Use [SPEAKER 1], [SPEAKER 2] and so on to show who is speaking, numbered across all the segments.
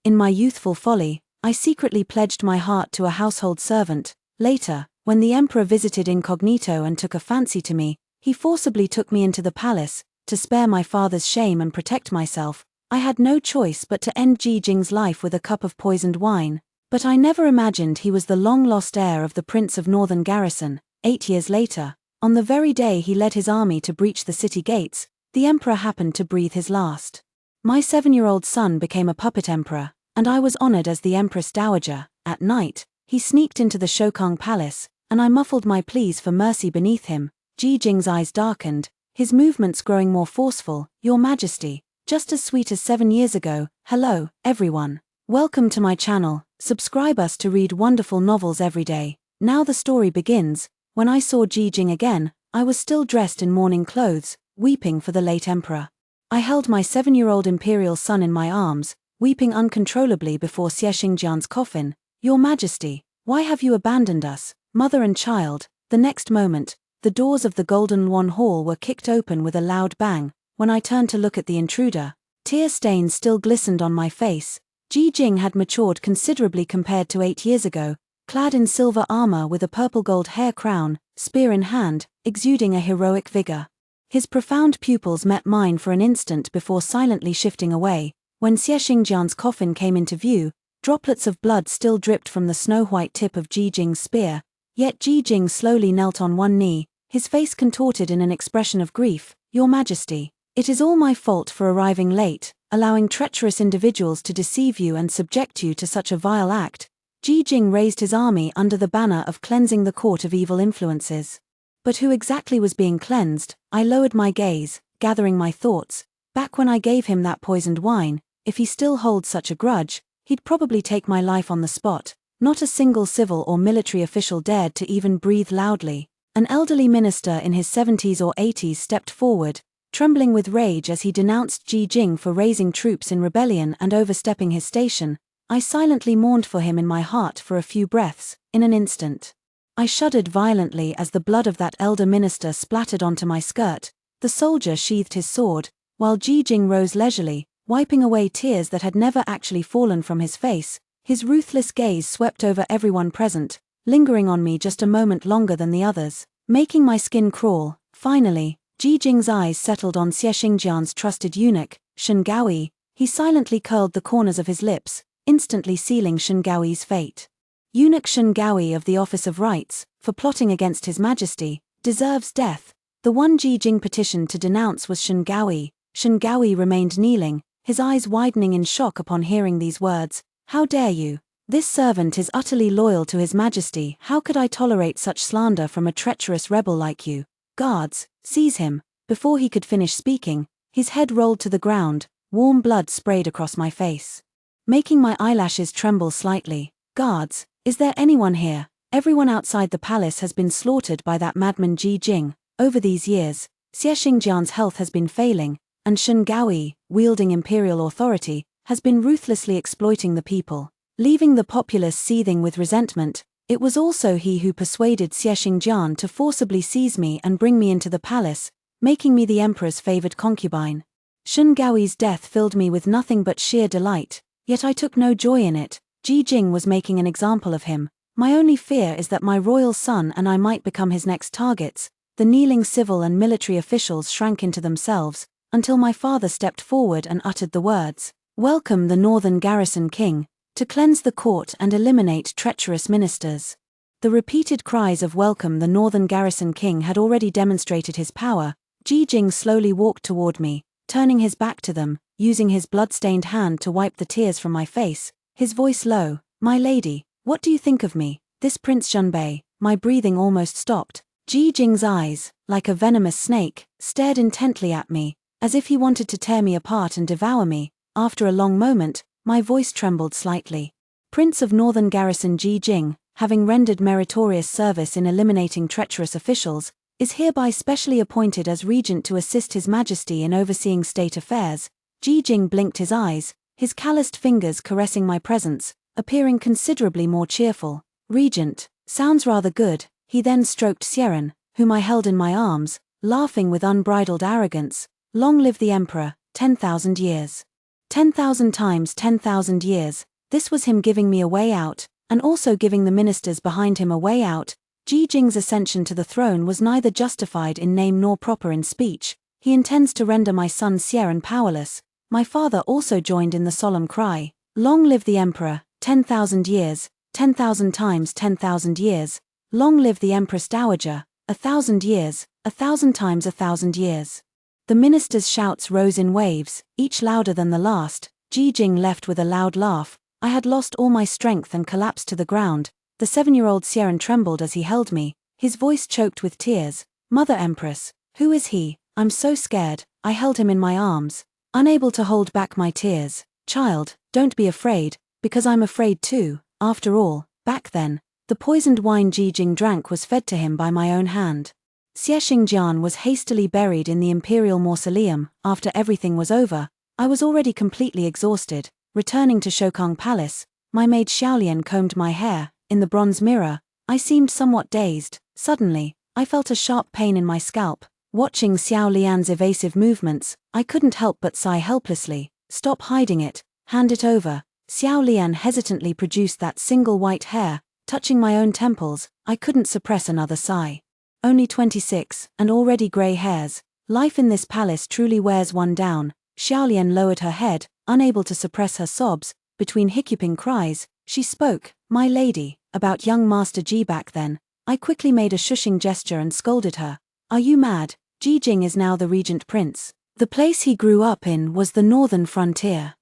[SPEAKER 1] In my youthful folly, I secretly pledged my heart to a household servant. Later, when the emperor visited incognito and took a fancy to me, he forcibly took me into the palace. To spare my father's shame and protect myself, I had no choice but to end Ji Jing's life with a cup of poisoned wine. But I never imagined he was the long-lost heir of the Prince of Northern Garrison. 8 years later, on the very day he led his army to breach the city gates, the emperor happened to breathe his last. My 7-year-old son became a puppet emperor, and I was honored as the Empress Dowager. At night, he sneaked into the Shokang Palace, and I muffled my pleas for mercy beneath him. Ji Jing's eyes darkened, his movements growing more forceful. Your Majesty, just as sweet as 7 years ago. Hello, everyone. Welcome to my channel. Subscribe us to read wonderful novels every day. Now the story begins. When I saw Ji Jing again, I was still dressed in mourning clothes, weeping for the late emperor. I held my 7-year-old imperial son in my arms, weeping uncontrollably before Xie Xingjian's coffin. Your Majesty, why have you abandoned us, mother and child? The next moment, the doors of the Golden Luan Hall were kicked open with a loud bang. When I turned to look at the intruder, tear stains still glistened on my face. Ji Jing had matured considerably compared to 8 years ago, clad in silver armor with a purple-gold hair crown, spear in hand, exuding a heroic vigor. His profound pupils met mine for an instant before silently shifting away. When Xie Xingjian's coffin came into view, droplets of blood still dripped from the snow-white tip of Ji Jing's spear, yet Ji Jing slowly knelt on one knee, his face contorted in an expression of grief. Your Majesty, it is all my fault for arriving late, allowing treacherous individuals to deceive you and subject you to such a vile act. Ji Jing raised his army under the banner of cleansing the court of evil influences. But who exactly was being cleansed? I lowered my gaze, gathering my thoughts. Back when I gave him that poisoned wine, if he still holds such a grudge, he'd probably take my life on the spot. Not a single civil or military official dared to even breathe loudly. An elderly minister in his 70s or 80s stepped forward, trembling with rage as he denounced Ji Jing for raising troops in rebellion and overstepping his station. I silently mourned for him in my heart for a few breaths. In an instant, I shuddered violently as the blood of that elder minister splattered onto my skirt. The soldier sheathed his sword, while Ji Jing rose leisurely, wiping away tears that had never actually fallen from his face. His ruthless gaze swept over everyone present, lingering on me just a moment longer than the others, making my skin crawl. Finally, Ji Jing's eyes settled on Xie Xingjian's trusted eunuch, Shen Gaoi. He silently curled the corners of his lips, instantly sealing Shen Gaoi's fate. Eunuch Shen Gaoi of the Office of Rights, for plotting against His Majesty, deserves death. The one Ji Jing petitioned to denounce was Shen Gaoi. Shen Gaoi remained kneeling, his eyes widening in shock upon hearing these words. How dare you? This servant is utterly loyal to His Majesty. How could I tolerate such slander from a treacherous rebel like you? Guards, seize him. Before he could finish speaking, his head rolled to the ground, warm blood sprayed across my face, making my eyelashes tremble slightly. Guards, is there anyone here? Everyone outside the palace has been slaughtered by that madman Ji Jing. Over these years, Xie Xingjian's health has been failing, and Shen Gaoi, wielding imperial authority, has been ruthlessly exploiting the people, leaving the populace seething with resentment. It was also he who persuaded Xie Xingjian to forcibly seize me and bring me into the palace, making me the emperor's favored concubine. Shen Gaoi's death filled me with nothing but sheer delight, yet I took no joy in it. Ji Jing was making an example of him. My only fear is that my royal son and I might become his next targets. The kneeling civil and military officials shrank into themselves, until my father stepped forward and uttered the words, "Welcome the Northern Garrison King, to cleanse the court and eliminate treacherous ministers." The repeated cries of "Welcome the Northern Garrison King" had already demonstrated his power. Ji Jing slowly walked toward me, turning his back to them, using his blood-stained hand to wipe the tears from my face, his voice low. "My lady, what do you think of me, this Prince Zhenbei?" My breathing almost stopped. Ji Jing's eyes, like a venomous snake, stared intently at me, as if he wanted to tear me apart and devour me. After a long moment, my voice trembled slightly. "Prince of Northern Garrison Ji Jing, having rendered meritorious service in eliminating treacherous officials, is hereby specially appointed as regent to assist His Majesty in overseeing state affairs." Ji Jing blinked his eyes, his calloused fingers caressing my presence, appearing considerably more cheerful. "Regent, sounds rather good." He then stroked Xieren, whom I held in my arms, laughing with unbridled arrogance. "Long live the Emperor, 10,000 years." 10,000 times 10,000 years, this was him giving me a way out, and also giving the ministers behind him a way out. Ji Jing's ascension to the throne was neither justified in name nor proper in speech. He intends to render my son Xian powerless. My father also joined in the solemn cry, "Long live the emperor, 10,000 years, 10,000 times 10,000 years. Long live the empress dowager, 1,000 years, 1,000 times 1,000 years." The ministers' shouts rose in waves, each louder than the last. Ji Jing left with a loud laugh. I had lost all my strength and collapsed to the ground. The 7-year-old Xian trembled as he held me, his voice choked with tears. "Mother Empress, who is he? I'm so scared." I held him in my arms, unable to hold back my tears. "Child, don't be afraid, because I'm afraid too. After all, back then, the poisoned wine Ji Jing drank was fed to him by my own hand." Xie Xingjian was hastily buried in the imperial mausoleum. After everything was over, I was already completely exhausted. Returning to Shokang Palace, my maid Xiaolian combed my hair. In the bronze mirror, I seemed somewhat dazed. Suddenly, I felt a sharp pain in my scalp. Watching Xiao Lian's evasive movements, I couldn't help but sigh helplessly. "Stop hiding it, hand it over." Xiao Lian hesitantly produced that single white hair, touching my own temples. I couldn't suppress another sigh. Only 26, and already grey hairs. Life in this palace truly wears one down. Xiaolian lowered her head, unable to suppress her sobs. Between hiccuping cries, she spoke, "My lady, about young Master Ji back then." I quickly made a shushing gesture and scolded her. "Are you mad? Ji Jing is now the regent prince. The place he grew up in was the northern frontier.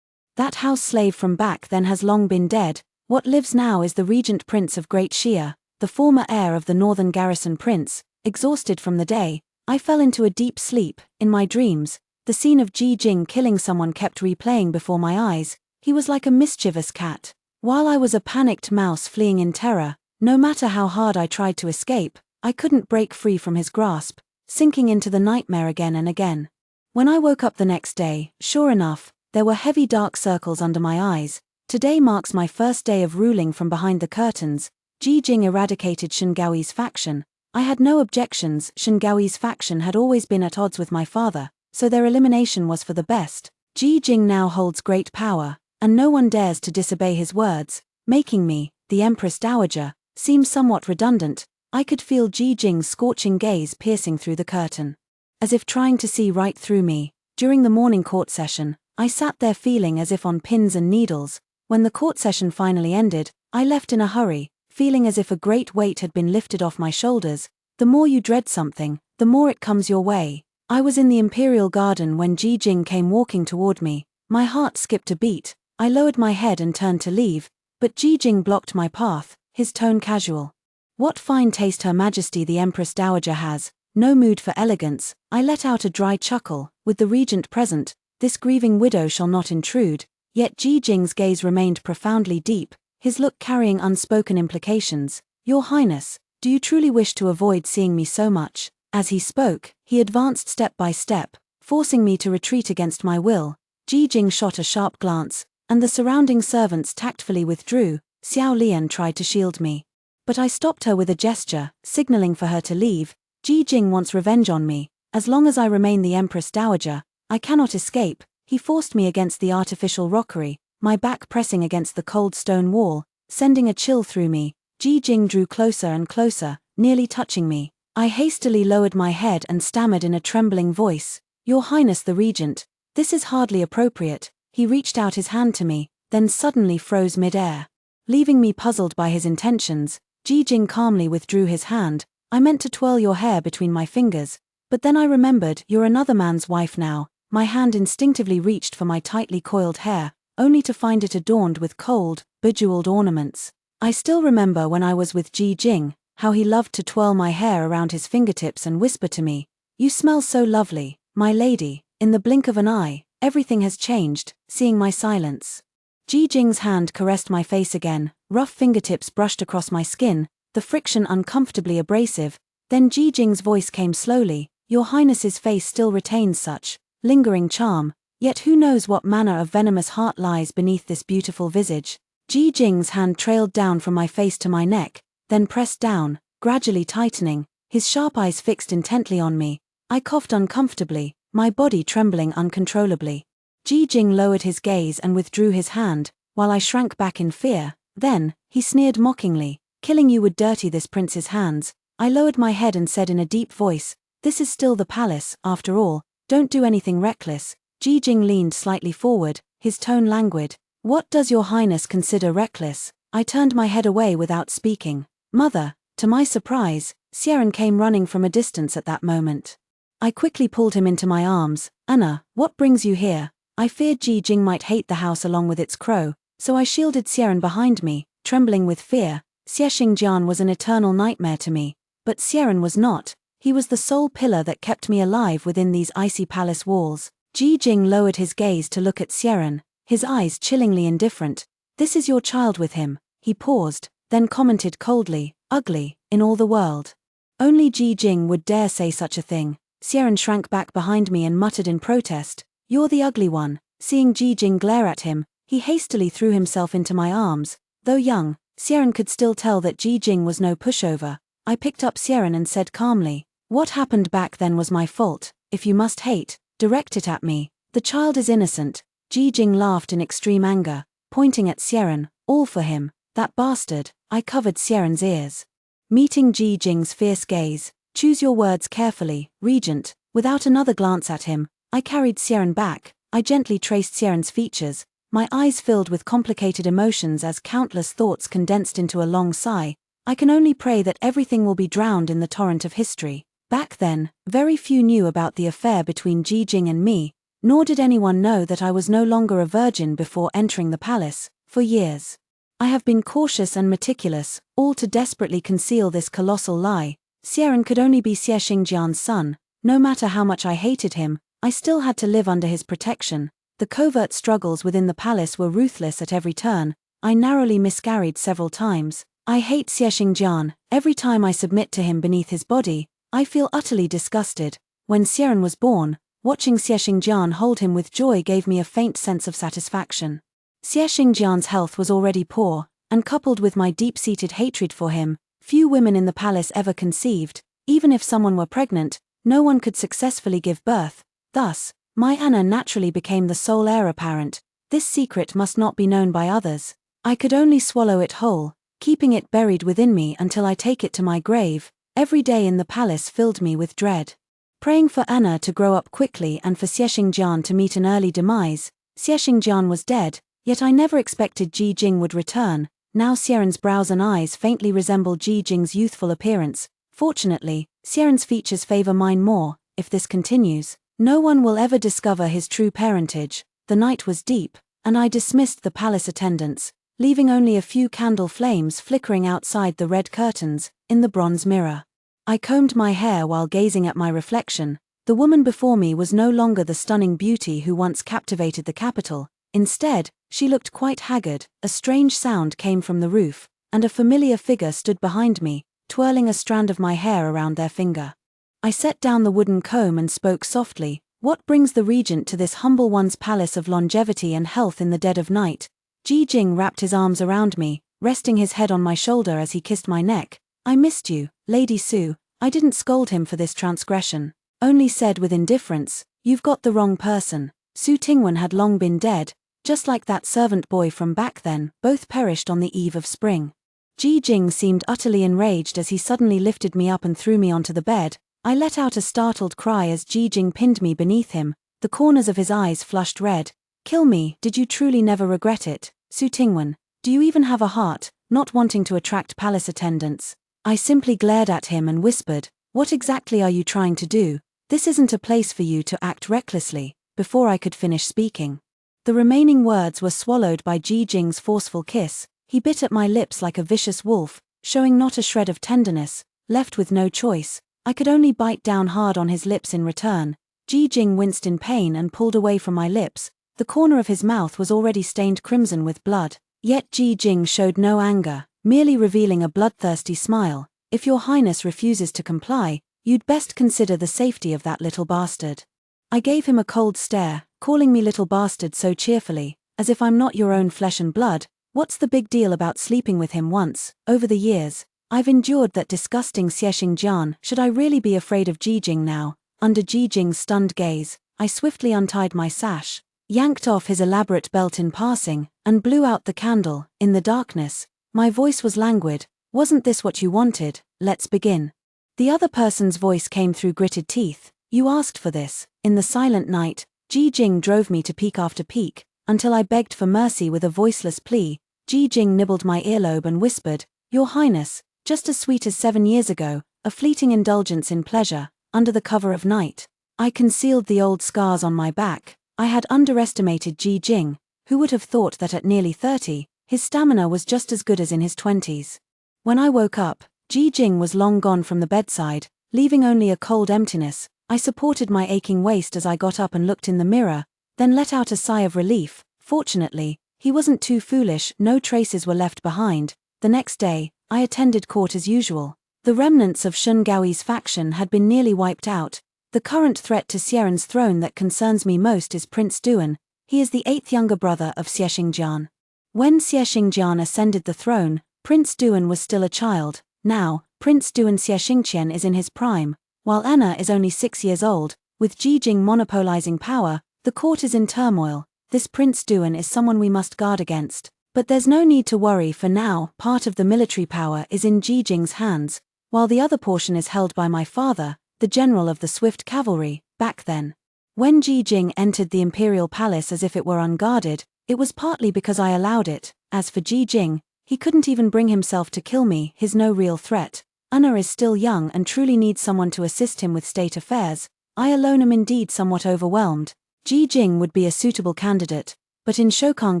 [SPEAKER 1] That house slave from back then has long been dead. What lives now is the regent prince of Great Xia, the former heir of the northern garrison prince." Exhausted from the day, I fell into a deep sleep. In my dreams, the scene of Ji Jing killing someone kept replaying before my eyes. He was like a mischievous cat, while I was a panicked mouse fleeing in terror. No matter how hard I tried to escape, I couldn't break free from his grasp, sinking into the nightmare again and again. When I woke up the next day, sure enough, there were heavy dark circles under my eyes. Today marks my first day of ruling from behind the curtains. Ji Jing eradicated Shengaoyi's faction. I had no objections. Shengaoyi's faction had always been at odds with my father, so their elimination was for the best. Ji Jing now holds great power, and no one dares to disobey his words, making me, the Empress Dowager, seem somewhat redundant. I could feel Ji Jing's scorching gaze piercing through the curtain, as if trying to see right through me. During the morning court session, I sat there feeling as if on pins and needles. When the court session finally ended, I left in a hurry, feeling as if a great weight had been lifted off my shoulders. The more you dread something, the more it comes your way. I was in the imperial garden when Ji Jing came walking toward me. My heart skipped a beat. I lowered my head and turned to leave, but Ji Jing blocked my path, his tone casual. "What fine taste Her Majesty the Empress Dowager has, no mood for elegance." I let out a dry chuckle. With the regent present, this grieving widow shall not intrude. Yet Ji Jing's gaze remained profoundly deep, his look carrying unspoken implications. "Your Highness, do you truly wish to avoid seeing me so much?" As he spoke, he advanced step by step, forcing me to retreat against my will. Ji Jing shot a sharp glance, and the surrounding servants tactfully withdrew. Xiao Lian tried to shield me, but I stopped her with a gesture, signaling for her to leave. Ji Jing wants revenge on me. As long as I remain the Empress Dowager, I cannot escape. He forced me against the artificial rockery, my back pressing against the cold stone wall, sending a chill through me. Ji Jing drew closer and closer, nearly touching me. I hastily lowered my head and stammered in a trembling voice, "Your Highness the Regent, this is hardly appropriate." He reached out his hand to me, then suddenly froze mid-air. Leaving me puzzled by his intentions, Ji Jing calmly withdrew his hand. "I meant to twirl your hair between my fingers, but then I remembered you're another man's wife now." My hand instinctively reached for my tightly coiled hair, only to find it adorned with cold, bejeweled ornaments. I still remember when I was with Ji Jing, how he loved to twirl my hair around his fingertips and whisper to me, "You smell so lovely, my lady." In the blink of an eye, everything has changed. Seeing my silence, Ji Jing's hand caressed my face again, rough fingertips brushed across my skin, the friction uncomfortably abrasive. Then Ji Jing's voice came slowly, "Your Highness's face still retains such lingering charm, yet who knows what manner of venomous heart lies beneath this beautiful visage." Ji Jing's hand trailed down from my face to my neck, then pressed down, gradually tightening, his sharp eyes fixed intently on me. I coughed uncomfortably, my body trembling uncontrollably. Ji Jing lowered his gaze and withdrew his hand, while I shrank back in fear. Then, he sneered mockingly, "Killing you would dirty this prince's hands." I lowered my head and said in a deep voice, "This is still the palace, after all. Don't do anything reckless." Ji Jing leaned slightly forward, his tone languid. "What does your highness consider reckless?" I turned my head away without speaking. "Mother." To my surprise, Xieren came running from a distance at that moment. I quickly pulled him into my arms. "Anna, what brings you here?" I feared Ji Jing might hate the house along with its crow, so I shielded Xieren behind me, trembling with fear. Xinjian was an eternal nightmare to me, but Xieren was not. He was the sole pillar that kept me alive within these icy palace walls. Ji Jing lowered his gaze to look at Xieren, his eyes chillingly indifferent. "This is your child with him." He paused, then commented coldly, "Ugly, in all the world." Only Ji Jing would dare say such a thing. Xieren shrank back behind me and muttered in protest, "You're the ugly one." Seeing Ji Jing glare at him, he hastily threw himself into my arms. Though young, Xieren could still tell that Ji Jing was no pushover. I picked up Xieren and said calmly, "What happened back then was my fault. If you must hate, direct it at me. The child is innocent." Ji Jing laughed in extreme anger, pointing at Xieren, "All for him, that bastard." I covered Xieren's ears. Meeting Ji Jing's fierce gaze, "Choose your words carefully, Regent." Without another glance at him, I carried Xieren back. I gently traced Xieren's features, my eyes filled with complicated emotions as countless thoughts condensed into a long sigh. I can only pray that everything will be drowned in the torrent of history. Back then, very few knew about the affair between Ji Jing and me, nor did anyone know that I was no longer a virgin before entering the palace. For years, I have been cautious and meticulous, all to desperately conceal this colossal lie. Xieren could only be Xinjian's son. No matter how much I hated him, I still had to live under his protection. The covert struggles within the palace were ruthless at every turn. I narrowly miscarried several times. I hate Xinjian. Every time I submit to him beneath his body, I feel utterly disgusted. When Xieren was born, watching Xinjian hold him with joy gave me a faint sense of satisfaction. Xinjian's health was already poor, and coupled with my deep-seated hatred for him, few women in the palace ever conceived. Even if someone were pregnant, no one could successfully give birth. Thus, my Anna naturally became the sole heir apparent. This secret must not be known by others. I could only swallow it whole, keeping it buried within me until I take it to my grave. Every day in the palace filled me with dread. Praying for Anna to grow up quickly and for Xinjian to meet an early demise. Xinjian was dead, yet I never expected Ji Jing would return. Now Xieren's brows and eyes faintly resemble Ji Jing's youthful appearance. Fortunately, Xieren's features favor mine more. If this continues, no one will ever discover his true parentage. The night was deep, and I dismissed the palace attendants, leaving only a few candle flames flickering outside the red curtains, in the bronze mirror. I combed my hair while gazing at my reflection. The woman before me was no longer the stunning beauty who once captivated the capital. Instead, she looked quite haggard. A strange sound came from the roof, and a familiar figure stood behind me, twirling a strand of my hair around their finger. I set down the wooden comb and spoke softly. "What brings the regent to this humble one's palace of longevity and health in the dead of night?" Ji Jing wrapped his arms around me, resting his head on my shoulder as he kissed my neck. "I missed you, Lady Su." I didn't scold him for this transgression, only said with indifference, "You've got the wrong person." Su Tingwen had long been dead, just like that servant boy from back then. Both perished on the eve of spring. Ji Jing seemed utterly enraged as he suddenly lifted me up and threw me onto the bed. I let out a startled cry as Ji Jing pinned me beneath him. The corners of his eyes flushed red. "Kill me, did you truly never regret it? Su Tingwen, do you even have a heart?" Not wanting to attract palace attendants, I simply glared at him and whispered, "What exactly are you trying to do? This isn't a place for you to act recklessly." Before I could finish speaking, the remaining words were swallowed by Ji Jing's forceful kiss. He bit at my lips like a vicious wolf, showing not a shred of tenderness. Left with no choice, I could only bite down hard on his lips in return. Ji Jing winced in pain and pulled away from my lips. The corner of his mouth was already stained crimson with blood. Yet Ji Jing showed no anger, merely revealing a bloodthirsty smile. "If your highness refuses to comply, you'd best consider the safety of that little bastard." I gave him a cold stare, calling me little bastard so cheerfully, as if I'm not your own flesh and blood. What's the big deal about sleeping with him once? Over the years, I've endured that disgusting Xinjian. Should I really be afraid of Ji Jing now? Under Ji Jing's stunned gaze, I swiftly untied my sash. yanked off his elaborate belt in passing, and blew out the candle. In the darkness, my voice was languid. "Wasn't this what you wanted? Let's begin." The other person's voice came through gritted teeth. "You asked for this." In the silent night, Ji Jing drove me to peak after peak, until I begged for mercy with a voiceless plea. Ji Jing nibbled my earlobe and whispered, "Your Highness, just as sweet as 7 years ago, a fleeting indulgence in pleasure, under the cover of night." I concealed the old scars on my back. I had underestimated Ji Jing, who would have thought that at nearly 30, his stamina was just as good as in his 20s. When I woke up, Ji Jing was long gone from the bedside, leaving only a cold emptiness. I supported my aching waist as I got up and looked in the mirror, then let out a sigh of relief. Fortunately, he wasn't too foolish. No traces were left behind. The next day, I attended court as usual. The remnants of Shun Gaoi's faction had been nearly wiped out. The current threat to Xieren's throne that concerns me most is Prince Duan. He is the 8th younger brother of Xie Xingjian. When Xie Xingjian ascended the throne, Prince Duan was still a child. Now, Prince Duan Xie Xingqian is in his prime, while Anna is only 6 years old. With Ji Jing monopolizing power, the court is in turmoil. This Prince Duan is someone we must guard against. But there's no need to worry for now. Part of the military power is in Ji Jing's hands, while the other portion is held by my father, the general of the Swift Cavalry. Back then, when Ji Jing entered the imperial palace as if it were unguarded, it was partly because I allowed it. As for Ji Jing, he couldn't even bring himself to kill me. He's no real threat. Anna is still young and truly needs someone to assist him with state affairs. I alone am indeed somewhat overwhelmed. Ji Jing would be a suitable candidate, but in Shokang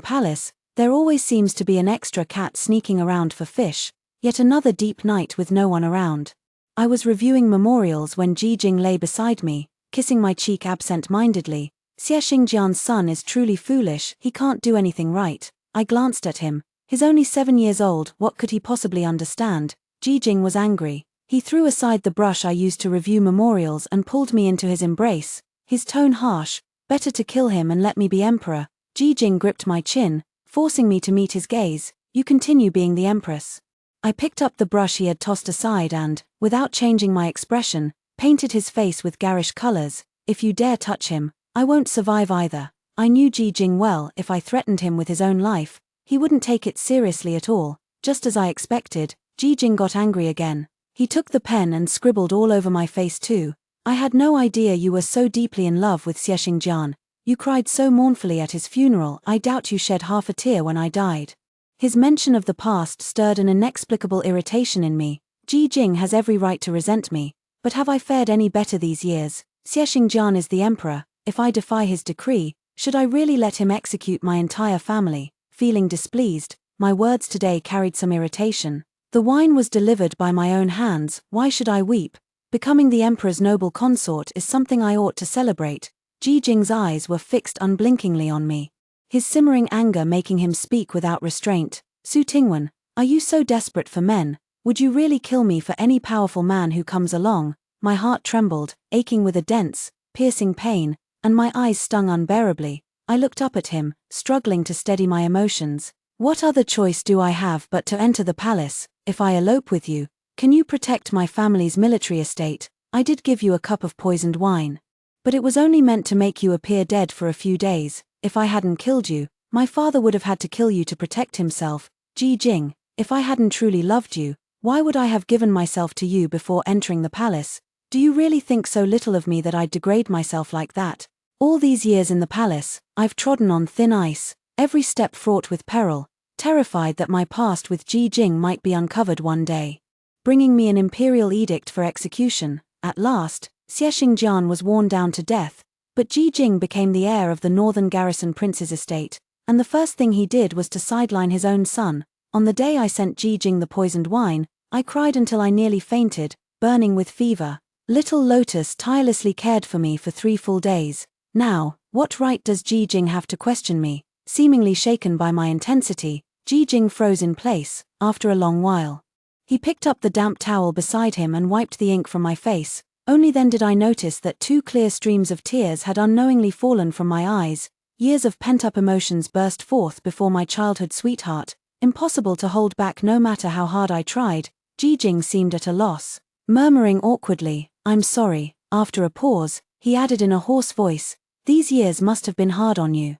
[SPEAKER 1] Palace, there always seems to be an extra cat sneaking around for fish. Yet another deep night with no one around. I was reviewing memorials when Ji Jing lay beside me, kissing my cheek absent-mindedly. Xie Xingjian's son is truly foolish. He can't do anything right. I glanced at him. He's only 7 years old. What could he possibly understand? Ji Jing was angry. He threw aside the brush I used to review memorials and pulled me into his embrace, his tone harsh. "Better to kill him and let me be emperor." Ji Jing gripped my chin, forcing me to meet his gaze. "You continue being the empress." I picked up the brush he had tossed aside and, without changing my expression, painted his face with garish colors. "If you dare touch him, I won't survive either." I knew Ji Jing well. If I threatened him with his own life, he wouldn't take it seriously at all. Just as I expected, Ji Jing got angry again. He took the pen and scribbled all over my face too. "I had no idea you were so deeply in love with Xie Xingjian. You cried so mournfully at his funeral. I doubt you shed half a tear when I died." His mention of the past stirred an inexplicable irritation in me. Ji Jing has every right to resent me, but have I fared any better these years? Xie Xingjian is the emperor. If I defy his decree, should I really let him execute my entire family? Feeling displeased, my words today carried some irritation. The wine was delivered by my own hands. Why should I weep? Becoming the emperor's noble consort is something I ought to celebrate. Ji Jing's eyes were fixed unblinkingly on me, his simmering anger making him speak without restraint. "Su Tingwen, are you so desperate for men? Would you really kill me for any powerful man who comes along?" My heart trembled, aching with a dense, piercing pain, and my eyes stung unbearably. I looked up at him, struggling to steady my emotions. "What other choice do I have but to enter the palace? If I elope with you, can you protect my family's military estate? I did give you a cup of poisoned wine, but it was only meant to make you appear dead for a few days. If I hadn't killed you, my father would have had to kill you to protect himself. Ji Jing, if I hadn't truly loved you, why would I have given myself to you before entering the palace? Do you really think so little of me that I'd degrade myself like that? All these years in the palace, I've trodden on thin ice, every step fraught with peril, terrified that my past with Ji Jing might be uncovered one day, bringing me an imperial edict for execution. At last, Xie Xingjian was worn down to death, but Ji Jing became the heir of the northern garrison prince's estate, and the first thing he did was to sideline his own son. On the day I sent Ji Jing the poisoned wine, I cried until I nearly fainted, burning with fever. Little Lotus tirelessly cared for me for 3 full days. Now, what right does Ji Jing have to question me? Seemingly shaken by my intensity, Ji Jing froze in place. After a long while, he picked up the damp towel beside him and wiped the ink from my face. Only then did I notice that 2 clear streams of tears had unknowingly fallen from my eyes. Years of pent-up emotions burst forth before my childhood sweetheart, impossible to hold back no matter how hard I tried. Ji Jing seemed at a loss. Murmuring awkwardly, "I'm sorry." After a pause, he added in a hoarse voice, These years must have been hard on you.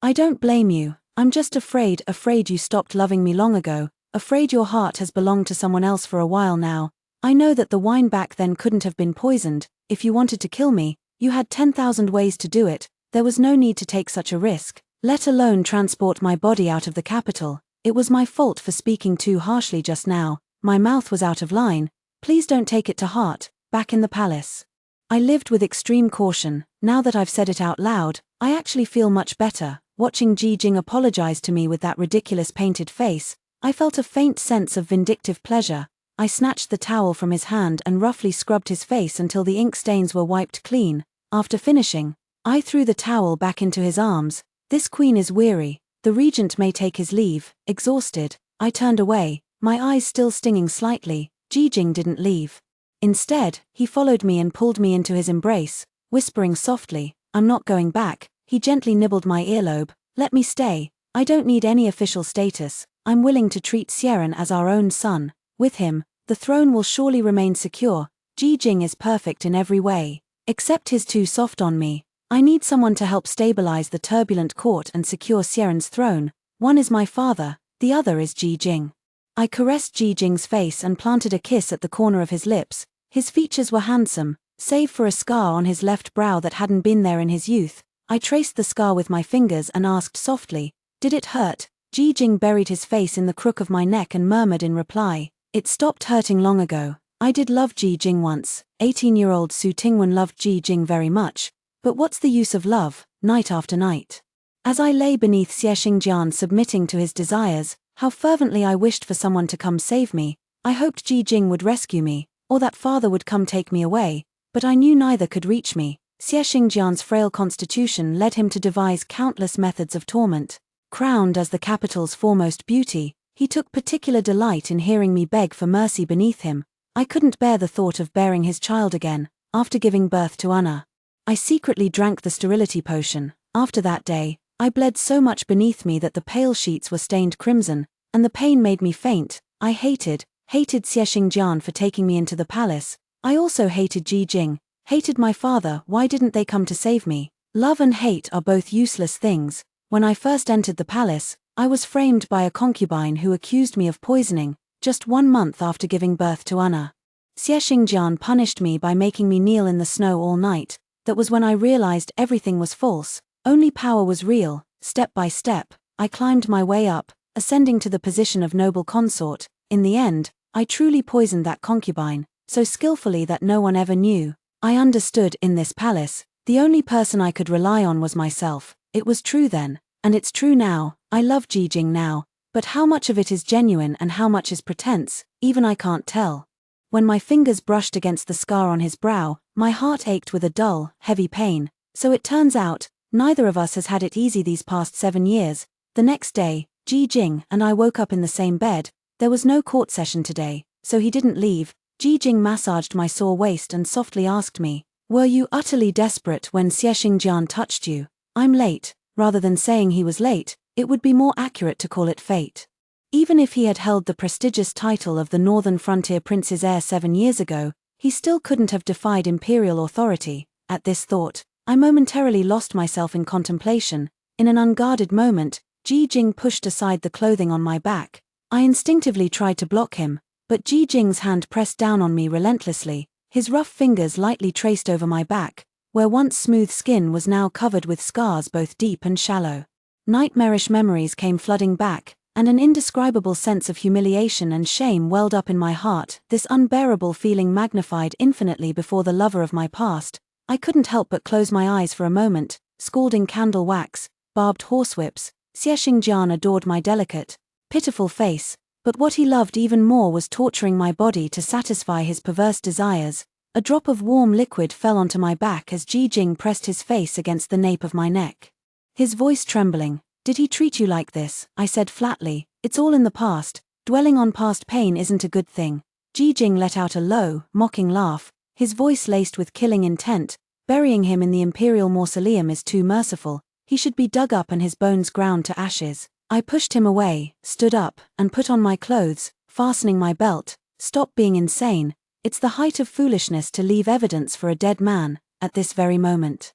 [SPEAKER 1] I don't blame you, I'm just afraid you stopped loving me long ago, afraid your heart has belonged to someone else for a while now. I know that the wine back then couldn't have been poisoned. If you wanted to kill me, you had 10,000 ways to do it. There was no need to take such a risk, let alone transport my body out of the capital. It was my fault for speaking too harshly just now. My mouth was out of line. Please don't take it to heart. Back in the palace, I lived with extreme caution. Now that I've said it out loud, I actually feel much better. Watching Ji Jing apologize to me with that ridiculous painted face, I felt a faint sense of vindictive pleasure. I snatched the towel from his hand and roughly scrubbed his face until the ink stains were wiped clean. After finishing, I threw the towel back into his arms. This queen is weary. The regent may take his leave. Exhausted, I turned away, my eyes still stinging slightly. Ji Jing didn't leave. Instead, he followed me and pulled me into his embrace, whispering softly, "I'm not going back." He gently nibbled my earlobe. "Let me stay. I don't need any official status. I'm willing to treat Xieren as our own son. With him, the throne will surely remain secure. Ji Jing is perfect in every way, except he's too soft on me. I need someone to help stabilize the turbulent court and secure Xieren's throne. One is my father, the other is Ji Jing." I caressed Ji Jing's face and planted a kiss at the corner of his lips. His features were handsome, save for a scar on his left brow that hadn't been there in his youth. I traced the scar with my fingers and asked softly, "Did it hurt?" Ji Jing buried his face in the crook of my neck and murmured in reply, "It stopped hurting long ago. I did love Ji Jing once." 18-year-old Su Tingwen loved Ji Jing very much. But what's the use of love, night after night? As I lay beneath Xie Xingjian submitting to his desires, how fervently I wished for someone to come save me. I hoped Ji Jing would rescue me, or that father would come take me away, but I knew neither could reach me. Xie Xingjian's frail constitution led him to devise countless methods of torment. Crowned as the capital's foremost beauty, he took particular delight in hearing me beg for mercy beneath him. I couldn't bear the thought of bearing his child again, after giving birth to Anna. I secretly drank the sterility potion. After that day, I bled so much beneath me that the pale sheets were stained crimson, and the pain made me faint. I hated Xie Xingjian for taking me into the palace. I also hated Ji Jing, hated my father. Why didn't they come to save me? Love and hate are both useless things. When I first entered the palace, I was framed by a concubine who accused me of poisoning, just 1 month after giving birth to Anna. Xie Xingjian punished me by making me kneel in the snow all night. That was when I realized everything was false, only power was real. Step by step, I climbed my way up, ascending to the position of noble consort. In the end, I truly poisoned that concubine, so skillfully that no one ever knew. I understood, in this palace, the only person I could rely on was myself. It was true then, and it's true now. I love Ji Jing now, but how much of it is genuine and how much is pretense, even I can't tell. When my fingers brushed against the scar on his brow, my heart ached with a dull, heavy pain. So it turns out, neither of us has had it easy these past 7 years. The next day, Ji Jing and I woke up in the same bed. There was no court session today, so he didn't leave. Ji Jing massaged my sore waist and softly asked me, "Were you utterly desperate when Xie Xingjian touched you?" "I'm late." Rather than saying he was late, it would be more accurate to call it fate. Even if he had held the prestigious title of the Northern Frontier Prince's heir 7 years ago, he still couldn't have defied imperial authority. At this thought, I momentarily lost myself in contemplation. In an unguarded moment, Ji Jing pushed aside the clothing on my back. I instinctively tried to block him, but Ji Jing's hand pressed down on me relentlessly. His rough fingers lightly traced over my back, where once smooth skin was now covered with scars both deep and shallow. Nightmarish memories came flooding back, and an indescribable sense of humiliation and shame welled up in my heart. This unbearable feeling magnified infinitely before the lover of my past. I couldn't help but close my eyes for a moment. Scalding candle wax, barbed horsewhips. Xie Xingjian adored my delicate, pitiful face, but what he loved even more was torturing my body to satisfy his perverse desires. A drop of warm liquid fell onto my back as Ji Jing pressed his face against the nape of my neck. His voice trembling. "Did he treat you like this?" I said flatly. "It's all in the past. Dwelling on past pain isn't a good thing." Ji Jing let out a low, mocking laugh, his voice laced with killing intent. "Burying him in the imperial mausoleum is too merciful. He should be dug up and his bones ground to ashes." I pushed him away, stood up, and put on my clothes, fastening my belt. "Stop being insane. It's the height of foolishness to leave evidence for a dead man, at this very moment."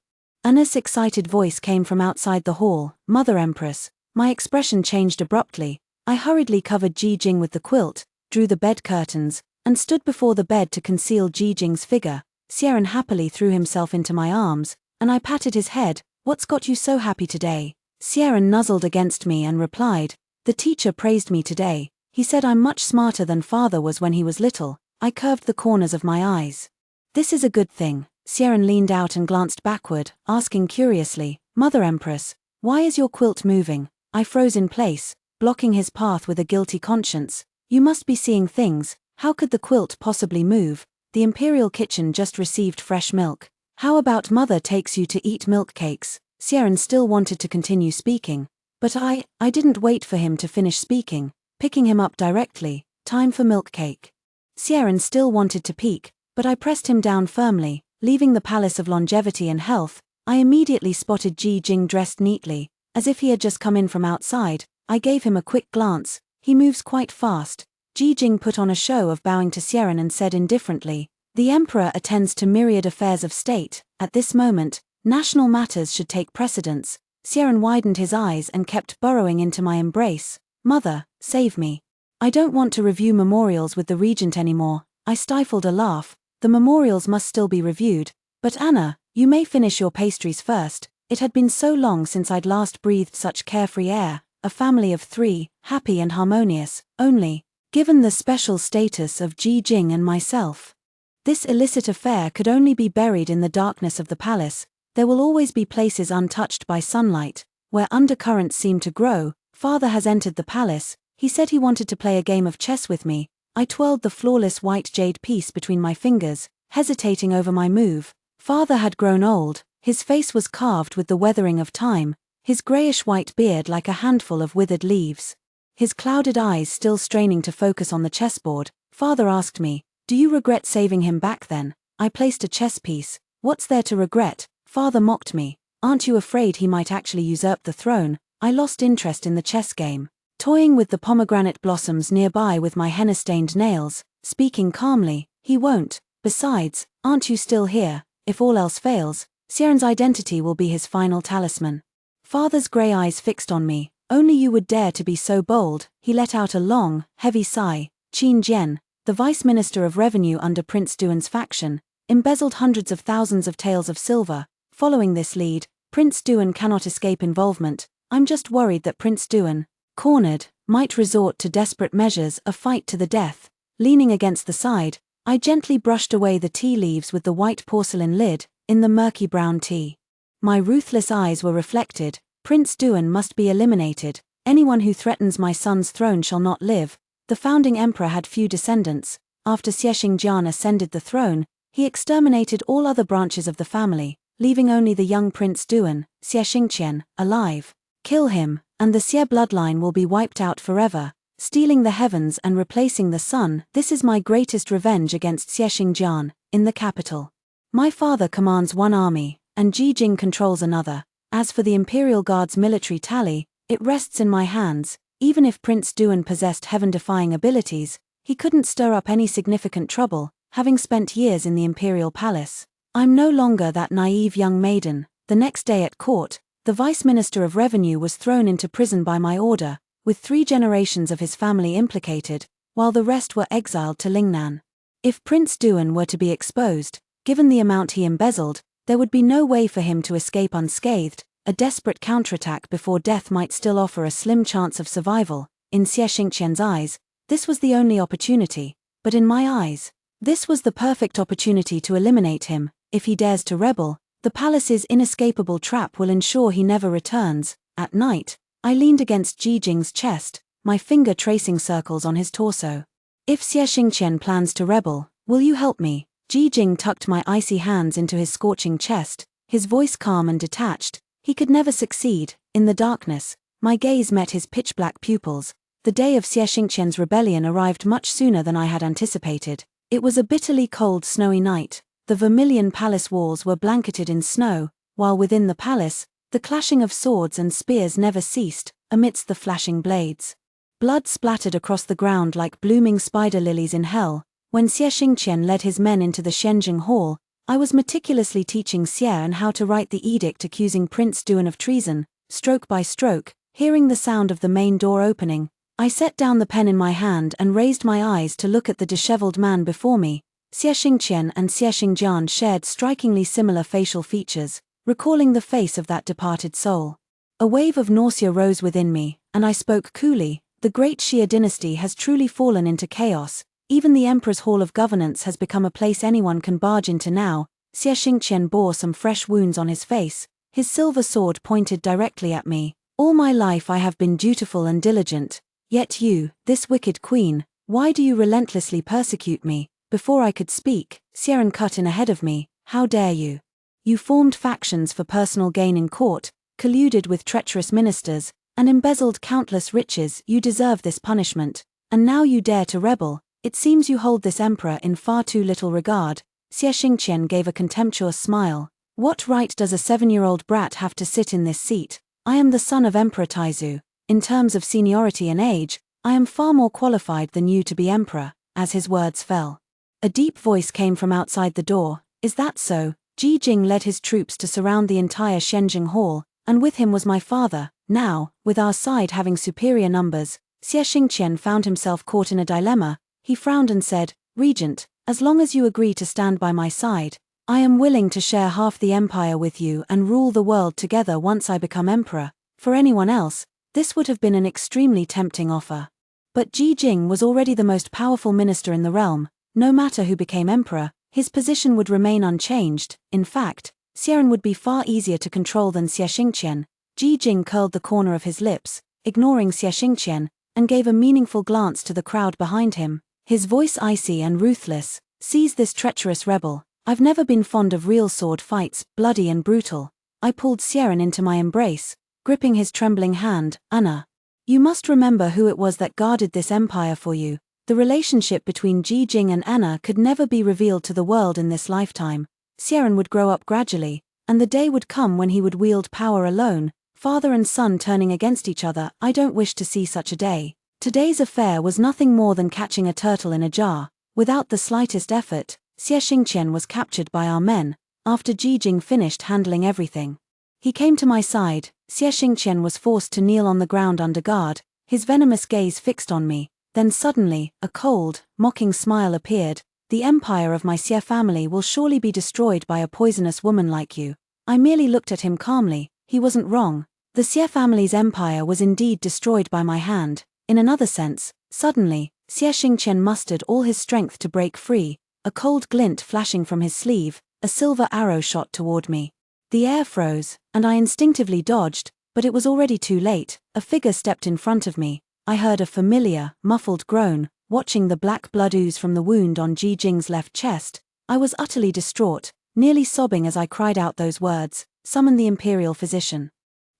[SPEAKER 1] Anna's excited voice came from outside the hall. Mother Empress. My expression changed abruptly. I hurriedly covered Ji Jing with the quilt, drew the bed curtains, and stood before the bed to conceal Ji Jing's figure. Xiaoran happily threw himself into my arms, and I patted his head. What's got you so happy today? Xiaoran nuzzled against me and replied, the teacher praised me today. He said I'm much smarter than father was when he was little. I curved the corners of my eyes. This is a good thing. Xiaoran leaned out and glanced backward, asking curiously, Mother Empress, why is your quilt moving? I froze in place, blocking his path with a guilty conscience. You must be seeing things. How could the quilt possibly move? The imperial kitchen just received fresh milk. How about mother takes you to eat milk cakes? Xiaoran still wanted to continue speaking, but I didn't wait for him to finish speaking, picking him up directly. Time for milk cake. Xiaoran still wanted to peek, but I pressed him down firmly. Leaving the Palace of Longevity and Health, I immediately spotted Ji Jing dressed neatly, as if he had just come in from outside. I gave him a quick glance. He moves quite fast. Ji Jing put on a show of bowing to Xiaoran and said indifferently, the emperor attends to myriad affairs of state. At this moment, national matters should take precedence. Xiaoran widened his eyes and kept burrowing into my embrace. Mother, save me. I don't want to review memorials with the regent anymore. I stifled a laugh. The memorials must still be reviewed. But Anna, you may finish your pastries first. It had been so long since I'd last breathed such carefree air. A family of 3, happy and harmonious, only, given the special status of Ji Jing and myself. This illicit affair could only be buried in the darkness of the palace. There will always be places untouched by sunlight, where undercurrents seem to grow. Father has entered the palace. He said he wanted to play a game of chess with me. I twirled the flawless white jade piece between my fingers, hesitating over my move. Father had grown old. His face was carved with the weathering of time, his greyish-white beard like a handful of withered leaves. His clouded eyes still straining to focus on the chessboard. Father asked me, do you regret saving him back then? I placed a chess piece. What's there to regret? Father mocked me. Aren't you afraid he might actually usurp the throne? I lost interest in the chess game. Toying with the pomegranate blossoms nearby with my henna-stained nails, speaking calmly, he won't. Besides, aren't you still here? If all else fails, Xiaoran's identity will be his final talisman. Father's grey eyes fixed on me. Only you would dare to be so bold. He let out a long, heavy sigh. Qin Jian, the vice minister of revenue under Prince Duan's faction, embezzled hundreds of thousands of taels of silver. Following this lead, Prince Duan cannot escape involvement. I'm just worried that Prince Duan, cornered, might resort to desperate measures, a fight to the death. Leaning against the side, I gently brushed away the tea leaves with the white porcelain lid. In the murky brown tea, my ruthless eyes were reflected. Prince Duan must be eliminated. Anyone who threatens my son's throne shall not live. The founding emperor had few descendants. After Xie Xingjian ascended the throne, he exterminated all other branches of the family, leaving only the young Prince Duan, Xie Xingqian, alive. Kill him, and the Xie bloodline will be wiped out forever, stealing the heavens and replacing the sun. This is my greatest revenge against Xie Xingjian, in the capital. My father commands one army, and Ji Jing controls another. As for the Imperial Guard's military tally, it rests in my hands. Even if Prince Duan possessed heaven-defying abilities, he couldn't stir up any significant trouble, having spent years in the Imperial Palace. I'm no longer that naive young maiden. The next day at court, the Vice Minister of Revenue was thrown into prison by my order, with 3 generations of his family implicated, while the rest were exiled to Lingnan. If Prince Duan were to be exposed, given the amount he embezzled, there would be no way for him to escape unscathed. A desperate counterattack before death might still offer a slim chance of survival. In Xie Xingqian's eyes, this was the only opportunity, but in my eyes, this was the perfect opportunity to eliminate him. If he dares to rebel, the palace's inescapable trap will ensure he never returns. At night, I leaned against Ji Jing's chest, my finger tracing circles on his torso. If Xie Xingqian plans to rebel, will you help me? Ji Jing tucked my icy hands into his scorching chest, his voice calm and detached. He could never succeed. In the darkness, my gaze met his pitch-black pupils. The day of Xie Xingqian's rebellion arrived much sooner than I had anticipated. It was a bitterly cold, snowy night. The vermilion palace walls were blanketed in snow, while within the palace, the clashing of swords and spears never ceased, amidst the flashing blades. Blood splattered across the ground like blooming spider lilies in hell. When Xie Xingqian led his men into the Shenzheng Hall, I was meticulously teaching Xian how to write the edict accusing Prince Duan of treason, stroke by stroke. Hearing the sound of the main door opening, I set down the pen in my hand and raised my eyes to look at the disheveled man before me. Xie Xingqian and Xie Xingjian shared strikingly similar facial features, recalling the face of that departed soul. A wave of nausea rose within me, and I spoke coolly. The great Xia dynasty has truly fallen into chaos. Even the emperor's hall of governance has become a place anyone can barge into now. Xie Xingqian bore some fresh wounds on his face, his silver sword pointed directly at me. All my life I have been dutiful and diligent. Yet you, this wicked queen, why do you relentlessly persecute me? Before I could speak, Xian cut in ahead of me. How dare you? You formed factions for personal gain in court, colluded with treacherous ministers, and embezzled countless riches. You deserve this punishment. And now you dare to rebel. It seems you hold this emperor in far too little regard. Xie Xingqian gave a contemptuous smile. What right does a 7-year-old brat have to sit in this seat? I am the son of Emperor Taizu. In terms of seniority and age, I am far more qualified than you to be emperor. As his words fell, a deep voice came from outside the door. Is that so? Ji Jing led his troops to surround the entire Shenzhen Hall, and with him was my father. Now, with our side having superior numbers, Xie Xingqian found himself caught in a dilemma. He frowned and said, Regent, as long as you agree to stand by my side, I am willing to share half the empire with you and rule the world together once I become emperor. For anyone else, this would have been an extremely tempting offer. But Ji Jing was already the most powerful minister in the realm. No matter who became emperor, his position would remain unchanged. In fact, Xian would be far easier to control than Xie Xingqian. Ji Jing curled the corner of his lips, ignoring Xie Xingqian, and gave a meaningful glance to the crowd behind him. His voice icy and ruthless. Seize this treacherous rebel. I've never been fond of real sword fights, bloody and brutal. I pulled Xian into my embrace, gripping his trembling hand. Anna, you must remember who it was that guarded this empire for you. The relationship between Ji Jing and Anna could never be revealed to the world in this lifetime. Xian would grow up gradually, and the day would come when he would wield power alone, father and son turning against each other. I don't wish to see such a day. Today's affair was nothing more than catching a turtle in a jar. Without the slightest effort, Xie Xingqian was captured by our men, after Ji Jing finished handling everything. He came to my side. Xie Xingqian was forced to kneel on the ground under guard, his venomous gaze fixed on me. Then suddenly, a cold, mocking smile appeared. The empire of my Xie family will surely be destroyed by a poisonous woman like you. I merely looked at him calmly. He wasn't wrong. The Xie family's empire was indeed destroyed by my hand. In another sense, suddenly, Xie Xingqian mustered all his strength to break free, a cold glint flashing from his sleeve, a silver arrow shot toward me. The air froze, and I instinctively dodged, but it was already too late. A figure stepped in front of me. I heard a familiar, muffled groan, watching the black blood ooze from the wound on Ji Jing's left chest. I was utterly distraught, nearly sobbing as I cried out those words, "Summon the imperial physician."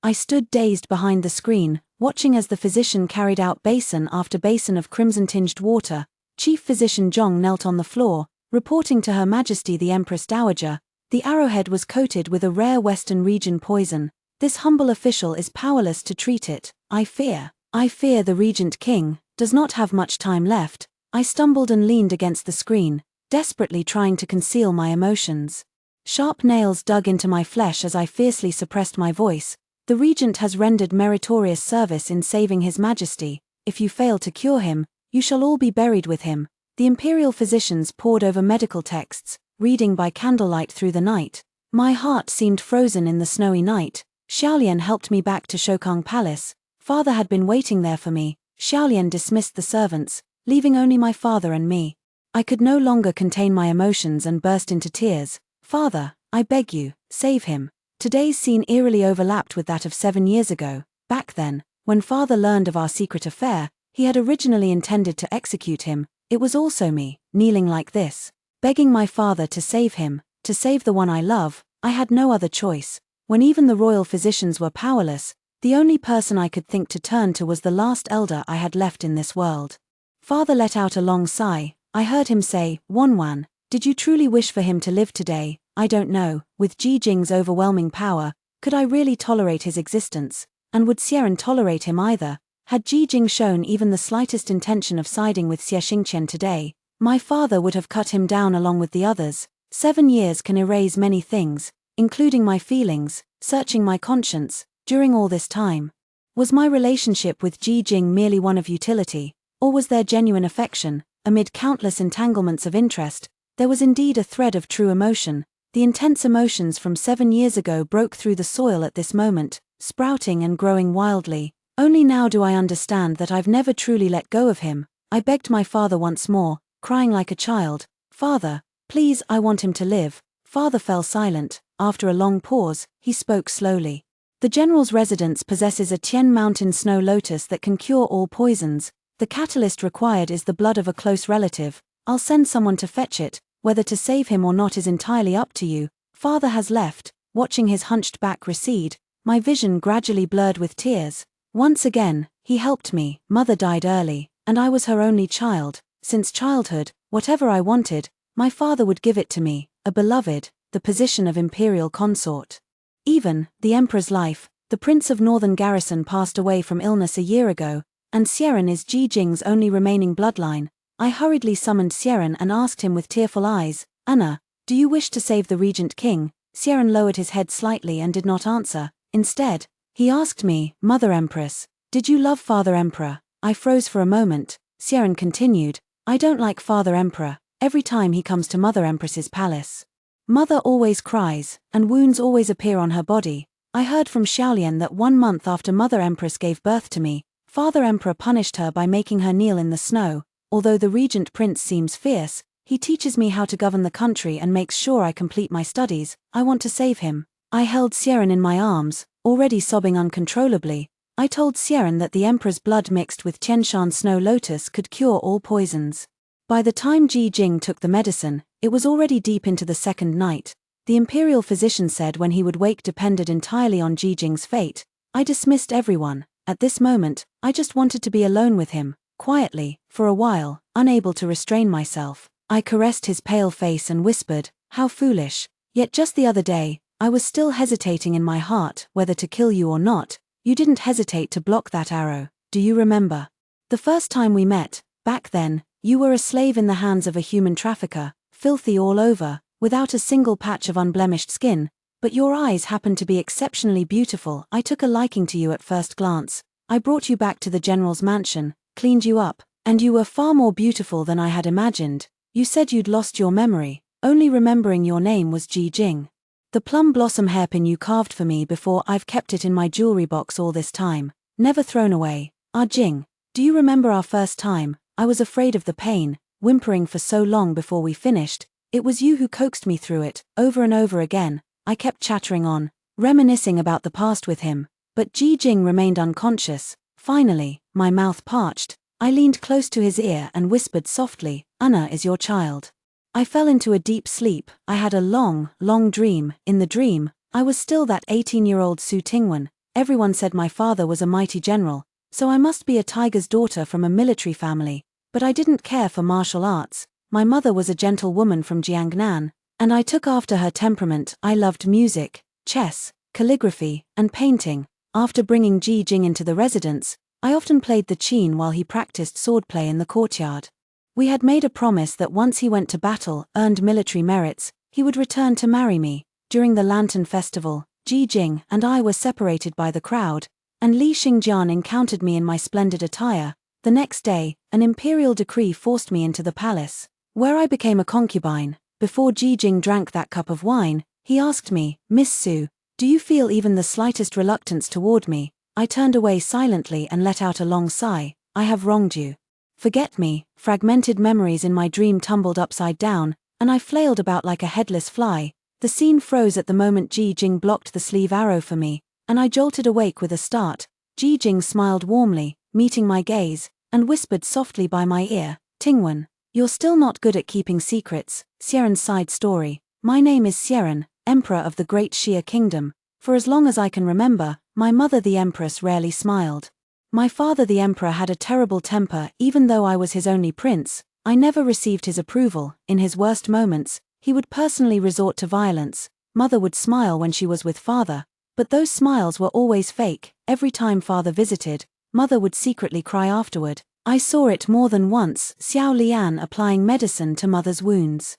[SPEAKER 1] I stood dazed behind the screen, watching as the physician carried out basin after basin of crimson-tinged water. Chief Physician Zhong knelt on the floor, reporting to Her Majesty the Empress Dowager. The arrowhead was coated with a rare Western region poison. This humble official is powerless to treat it. I fear the Regent King does not have much time left. I stumbled and leaned against the screen, desperately trying to conceal my emotions. Sharp nails dug into my flesh as I fiercely suppressed my voice. The Regent has rendered meritorious service in saving His Majesty. If you fail to cure him, you shall all be buried with him. The imperial physicians pored over medical texts, reading by candlelight through the night. My heart seemed frozen in the snowy night. Xiaolian helped me back to Shokang Palace. Father had been waiting there for me. Xiaolian dismissed the servants, leaving only my father and me. I could no longer contain my emotions and burst into tears. Father, I beg you, save him. Today's scene eerily overlapped with that of 7 years ago. Back then, when father learned of our secret affair, he had originally intended to execute him. It was also me, kneeling like this, begging my father to save him, to save the one I love. I had no other choice. When even the royal physicians were powerless, the only person I could think to turn to was the last elder I had left in this world. Father let out a long sigh. I heard him say, "Wanwan, did you truly wish for him to live today?" I don't know. With Ji Jing's overwhelming power, could I really tolerate his existence? And would Xian tolerate him either? Had Ji Jing shown even the slightest intention of siding with Xie Xingqian today, my father would have cut him down along with the others. 7 years can erase many things, including my feelings, searching my conscience. During all this time, was my relationship with Ji Jing merely one of utility, or was there genuine affection? Amid countless entanglements of interest, there was indeed a thread of true emotion. The intense emotions from 7 years ago broke through the soil at this moment, sprouting and growing wildly. Only now do I understand that I've never truly let go of him. I begged my father once more, crying like a child, "Father, please, I want him to live." Father fell silent. After a long pause, he spoke slowly. "The general's residence possesses a Tian Mountain snow lotus that can cure all poisons. The catalyst required is the blood of a close relative. I'll send someone to fetch it. Whether to save him or not is entirely up to you." Father has left. Watching his hunched back recede, my vision gradually blurred with tears. Once again, he helped me. Mother died early, and I was her only child. Since childhood, whatever I wanted, my father would give it to me, a beloved, the position of imperial consort. Even, the emperor's life. The prince of Northern Garrison passed away from illness a year ago, and Xieren is Ji Jing's only remaining bloodline. I hurriedly summoned Xieren and asked him with tearful eyes, "Anna, do you wish to save the regent king?" Xieren lowered his head slightly and did not answer. Instead, he asked me, "Mother Empress, did you love Father Emperor?" I froze for a moment. Xieren continued, "I don't like Father Emperor. Every time he comes to Mother Empress's palace, Mother always cries, and wounds always appear on her body. I heard from Xiaolian that 1 month after Mother Empress gave birth to me, Father Emperor punished her by making her kneel in the snow. Although the regent prince seems fierce, he teaches me how to govern the country and makes sure I complete my studies. I want to save him." I held Xieren in my arms, already sobbing uncontrollably. I told Xieren that the emperor's blood mixed with Tianshan snow lotus could cure all poisons. By the time Ji Jing took the medicine, it was already deep into the second night. The imperial physician said when he would wake depended entirely on Ji Jing's fate. I dismissed everyone. At this moment, I just wanted to be alone with him, quietly, for a while, unable to restrain myself. I caressed his pale face and whispered, "How foolish." Yet just the other day, I was still hesitating in my heart whether to kill you or not. You didn't hesitate to block that arrow, do you remember? The first time we met, back then, you were a slave in the hands of a human trafficker, filthy all over, without a single patch of unblemished skin, but your eyes happened to be exceptionally beautiful. I took a liking to you at first glance. I brought you back to the general's mansion, cleaned you up, and you were far more beautiful than I had imagined. You said you'd lost your memory, only remembering your name was Ji Jing. The plum blossom hairpin you carved for me before, I've kept it in my jewelry box all this time, never thrown away. Ah Jing, do you remember our first time? I was afraid of the pain, whimpering for so long before we finished. It was you who coaxed me through it, over and over again. I kept chattering on, reminiscing about the past with him, but Ji Jing remained unconscious. Finally, my mouth parched. I leaned close to his ear and whispered softly, "Anna is your child." I fell into a deep sleep. I had a long, long dream. In the dream, I was still that 18-year-old Su Tingwen. Everyone said my father was a mighty general, so I must be a tiger's daughter from a military family. But I didn't care for martial arts. My mother was a gentle woman from Jiangnan, and I took after her temperament. I loved music, chess, calligraphy, and painting. After bringing Ji Jing into the residence, I often played the qin while he practiced swordplay in the courtyard. We had made a promise that once he went to battle, earned military merits, he would return to marry me. During the Lantern Festival, Ji Jing and I were separated by the crowd, and Li Xingjian encountered me in my splendid attire. The next day, an imperial decree forced me into the palace, where I became a concubine. Before Ji Jing drank that cup of wine, he asked me, "Miss Su, do you feel even the slightest reluctance toward me?" I turned away silently and let out a long sigh. "I have wronged you. Forget me." Fragmented memories in my dream tumbled upside down, and I flailed about like a headless fly. The scene froze at the moment Ji Jing blocked the sleeve arrow for me, and I jolted awake with a start. Ji Jing smiled warmly, meeting my gaze, and whispered softly by my ear, "Tingwen, you're still not good at keeping secrets." Xieren's side story. My name is Xieren, Emperor of the Great Xia Kingdom. For as long as I can remember, my mother the Empress rarely smiled. My father the Emperor had a terrible temper. Even though I was his only prince, I never received his approval. In his worst moments, he would personally resort to violence. Mother would smile when she was with father, but those smiles were always fake. Every time father visited, mother would secretly cry afterward. I saw it more than once, Xiao Lian applying medicine to mother's wounds.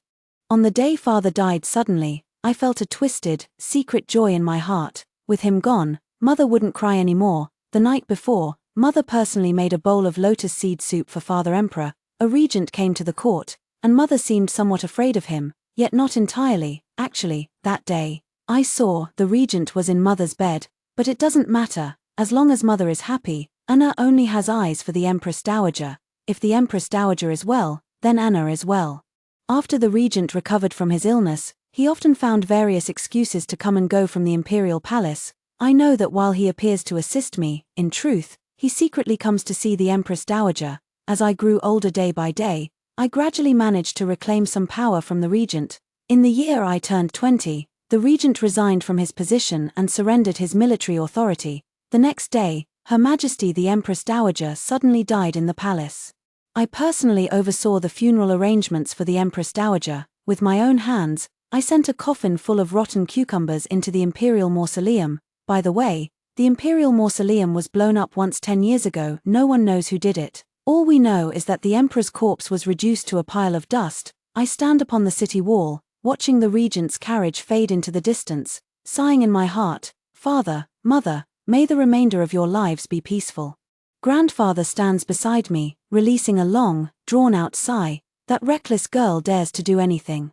[SPEAKER 1] On the day father died suddenly, I felt a twisted, secret joy in my heart. With him gone, mother wouldn't cry anymore. The night before, mother personally made a bowl of lotus seed soup for Father Emperor. A regent came to the court, and mother seemed somewhat afraid of him, yet not entirely. Actually, that day, I saw the regent was in mother's bed, but it doesn't matter, as long as mother is happy. Anna only has eyes for the Empress Dowager. If the Empress Dowager is well, then Anna is well. After the regent recovered from his illness, he often found various excuses to come and go from the imperial palace. I know that while he appears to assist me, in truth, he secretly comes to see the Empress Dowager. As I grew older day by day, I gradually managed to reclaim some power from the regent. In the year I turned 20, the regent resigned from his position and surrendered his military authority. The next day, Her Majesty the Empress Dowager suddenly died in the palace. I personally oversaw the funeral arrangements for the Empress Dowager. With my own hands, I sent a coffin full of rotten cucumbers into the imperial mausoleum. By the way, the imperial mausoleum was blown up once 10 years ago. No one knows who did it. All we know is that the emperor's corpse was reduced to a pile of dust. I stand upon the city wall, watching the regent's carriage fade into the distance, sighing in my heart, "Father, Mother, may the remainder of your lives be peaceful." Grandfather stands beside me, releasing a long, drawn-out sigh. That reckless girl dares to do anything.